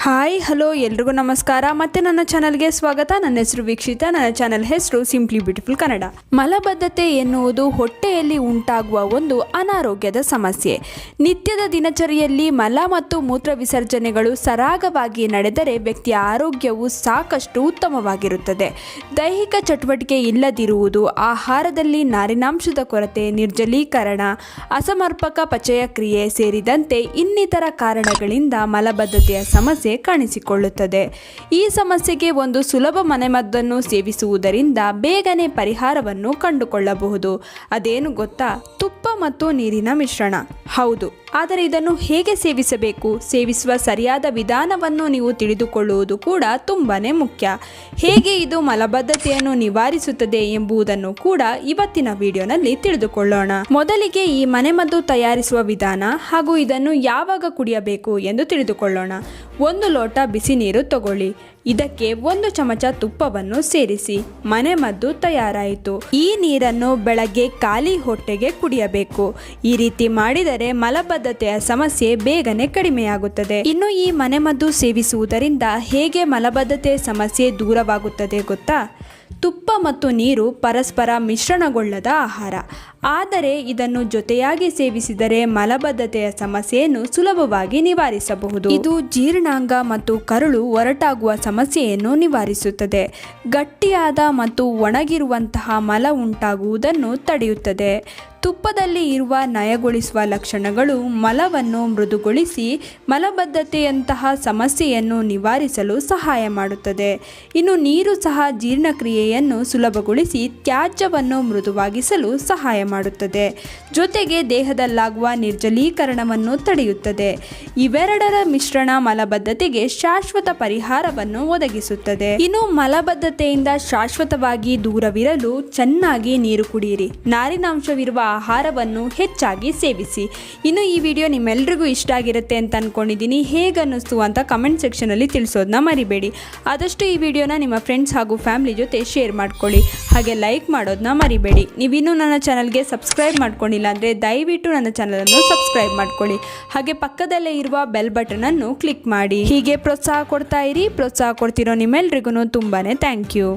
Hi hello ಎಲ್ರಿಗೂ ನಮಸ್ಕಾರ. ಮತ್ತೆ ನನ್ನ ಚಾನಲ್ಗೆ ಸ್ವಾಗತ. ನನ್ನ ಹೆಸರು ವೀಕ್ಷಿತಾ. ನನ್ನ ಚಾನಲ್ ಹೆಸರು ಸಿಂಪ್ಲಿ ಬ್ಯೂಟಿಫುಲ್ ಕನ್ನಡ. ಮಲಬದ್ಧತೆ ಎನ್ನುವುದು ಹೊಟ್ಟೆಯಲ್ಲಿ ಉಂಟಾಗುವ ಒಂದು ಅನಾರೋಗ್ಯದ ಸಮಸ್ಯೆ. ನಿತ್ಯದ ದಿನಚರಿಯಲ್ಲಿ ಮಲ ಮತ್ತು ಮೂತ್ರ ವಿಸರ್ಜನೆಗಳು ಸರಾಗವಾಗಿ ನಡೆದರೆ ವ್ಯಕ್ತಿಯ ಆರೋಗ್ಯವು ಸಾಕಷ್ಟು ಉತ್ತಮವಾಗಿರುತ್ತದೆ. ದೈಹಿಕ ಚಟುವಟಿಕೆ ಇಲ್ಲದಿರುವುದು, ಆಹಾರದಲ್ಲಿ ನಾರಿನಾಂಶದ ಕೊರತೆ, ನಿರ್ಜಲೀಕರಣ, ಅಸಮರ್ಪಕ ಪಚಯ ಕ್ರಿಯೆ ಸೇರಿದಂತೆ ಇನ್ನಿತರ ಕಾರಣಗಳಿಂದ ಮಲಬದ್ಧತೆಯ ಸಮಸ್ಯೆ ಕಾಣಿಸಿಕೊಳ್ಳುತ್ತದೆ. ಈ ಸಮಸ್ಯೆಗೆ ಒಂದು ಸುಲಭ ಮನೆಮದ್ದನ್ನು ಸೇವಿಸುವುದರಿಂದ ಬೇಗನೆ ಪರಿಹಾರವನ್ನು ಕಂಡುಕೊಳ್ಳಬಹುದು. ಅದೇನು ಗೊತ್ತಾ? ತುಪ್ಪ ಮತ್ತು ನೀರಿನ ಮಿಶ್ರಣ. ಹೌದು, ಆದರೆ ಇದನ್ನು ಹೇಗೆ ಸೇವಿಸಬೇಕು, ಸೇವಿಸುವ ಸರಿಯಾದ ವಿಧಾನವನ್ನು ನೀವು ತಿಳಿದುಕೊಳ್ಳುವುದು ಕೂಡ ತುಂಬಾನೇ ಮುಖ್ಯ. ಹೇಗೆ ಇದು ಮಲಬದ್ಧತೆಯನ್ನು ನಿವಾರಿಸುತ್ತದೆ ಎಂಬುದನ್ನು ಕೂಡ ಇವತ್ತಿನ ವಿಡಿಯೋನಲ್ಲಿ ತಿಳಿದುಕೊಳ್ಳೋಣ. ಮೊದಲಿಗೆ ಈ ಮನೆಮದ್ದು ತಯಾರಿಸುವ ವಿಧಾನ ಹಾಗೂ ಇದನ್ನು ಯಾವಾಗ ಕುಡಿಯಬೇಕು ಎಂದು ತಿಳಿದುಕೊಳ್ಳೋಣ. 1 ಲೋಟ ಬಿಸಿ ನೀರು ತಗೊಳ್ಳಿ. ಇದಕ್ಕೆ 1 ಚಮಚ ತುಪ್ಪವನ್ನು ಸೇರಿಸಿ. ಮನೆಮದ್ದು ತಯಾರಾಯಿತು. ಈ ನೀರನ್ನು ಬೆಳಗ್ಗೆ ಖಾಲಿ ಹೊಟ್ಟೆಗೆ ಕುಡಿಯಬೇಕು. ಈ ರೀತಿ ಮಾಡಿದರೆ ಮಲಬದ್ಧತೆಯ ಸಮಸ್ಯೆ ಬೇಗನೆ ಕಡಿಮೆಯಾಗುತ್ತದೆ. ಇನ್ನು ಈ ಮನೆಮದ್ದು ಸೇವಿಸುವುದರಿಂದ ಹೇಗೆ ಮಲಬದ್ಧತೆಯ ಸಮಸ್ಯೆ ದೂರವಾಗುತ್ತದೆ ಗೊತ್ತಾ? ತುಪ್ಪ ಮತ್ತು ನೀರು ಪರಸ್ಪರ ಮಿಶ್ರಣಗೊಳ್ಳದ ಆಹಾರ, ಆದರೆ ಇದನ್ನು ಜೊತೆಯಾಗಿ ಸೇವಿಸಿದರೆ ಮಲಬದ್ಧತೆಯ ಸಮಸ್ಯೆಯನ್ನು ಸುಲಭವಾಗಿ ನಿವಾರಿಸಬಹುದು. ಇದು ಜೀರ್ಣಾಂಗ ಮತ್ತು ಕರುಳು ಒರಟಾಗುವ ಸಮಸ್ಯೆಯನ್ನು ನಿವಾರಿಸುತ್ತದೆ. ಗಟ್ಟಿಯಾದ ಮತ್ತು ಒಣಗಿರುವಂತಹ ಮಲ ಉಂಟಾಗುವುದನ್ನು ತಡೆಯುತ್ತದೆ. ತುಪ್ಪದಲ್ಲಿ ಇರುವ ನಯಗೊಳಿಸುವ ಲಕ್ಷಣಗಳು ಮಲವನ್ನು ಮೃದುಗೊಳಿಸಿ ಮಲಬದ್ಧತೆಯಂತಹ ಸಮಸ್ಯೆಯನ್ನು ನಿವಾರಿಸಲು ಸಹಾಯ ಮಾಡುತ್ತದೆ. ಇನ್ನು ನೀರು ಸಹ ಜೀರ್ಣಕ್ರಿಯೆಯನ್ನು ಸುಲಭಗೊಳಿಸಿ ತ್ಯಾಜ್ಯವನ್ನು ಮೃದುವಾಗಿಸಲು ಸಹಾಯ ಮಾಡುತ್ತದೆ. ಜೊತೆಗೆ ದೇಹದಲ್ಲಾಗುವ ನಿರ್ಜಲೀಕರಣವನ್ನು ತಡೆಯುತ್ತದೆ. ಇವೆರಡರ ಮಿಶ್ರಣ ಮಲಬದ್ಧತೆಗೆ ಶಾಶ್ವತ ಪರಿಹಾರವನ್ನು ಒದಗಿಸುತ್ತದೆ. ಇನ್ನು ಮಲಬದ್ಧತೆಯಿಂದ ಶಾಶ್ವತವಾಗಿ ದೂರವಿರಲು ಚೆನ್ನಾಗಿ ನೀರು ಕುಡಿಯಿರಿ. ನಾರಿನಾಂಶವಿರುವ ಆಹಾರವನ್ನು ಹೆಚ್ಚಾಗಿ ಸೇವಿಸಿ. ಇನ್ನು ಈ ವಿಡಿಯೋ ನಿಮ್ಮೆಲ್ರಿಗೂ ಇಷ್ಟ ಆಗಿರುತ್ತೆ ಅಂತ ಅನ್ಕೊಂಡಿದ್ದೀನಿ. ಹೇಗನ್ನಿಸ್ತು ಅಂತ ಕಮೆಂಟ್ ಸೆಕ್ಷನಲ್ಲಿ ತಿಳಿಸೋದನ್ನ ಮರಿಬೇಡಿ. ಆದಷ್ಟು ಈ ವಿಡಿಯೋನ ನಿಮ್ಮ ಫ್ರೆಂಡ್ಸ್ ಹಾಗೂ ಫ್ಯಾಮಿಲಿ ಜೊತೆ ಶೇರ್ ಮಾಡ್ಕೊಳ್ಳಿ. ಹಾಗೆ ಲೈಕ್ ಮಾಡೋದನ್ನ ಮರಿಬೇಡಿ. ನೀವಿನ್ನೂ ನನ್ನ ಚಾನಲ್ಗೆ ಸಬ್ಸ್ಕ್ರೈಬ್ ಮಾಡ್ಕೊಂಡಿಲ್ಲ ಅಂದರೆ ದಯವಿಟ್ಟು ನನ್ನ ಚಾನಲನ್ನು ಸಬ್ಸ್ಕ್ರೈಬ್ ಮಾಡ್ಕೊಳ್ಳಿ. ಹಾಗೆ ಪಕ್ಕದಲ್ಲೇ ಇರುವ ಬೆಲ್ ಬಟನ್ ಅನ್ನು ಕ್ಲಿಕ್ ಮಾಡಿ. ಹೀಗೆ ಪ್ರೋತ್ಸಾಹ ಕೊಡ್ತಾ ಇರಿ. ಪ್ರೋತ್ಸಾಹ ಕೊಡ್ತಿರೋ ನಿಮ್ಮೆಲ್ರಿಗೂ ತುಂಬಾನೇ ಥ್ಯಾಂಕ್ ಯು.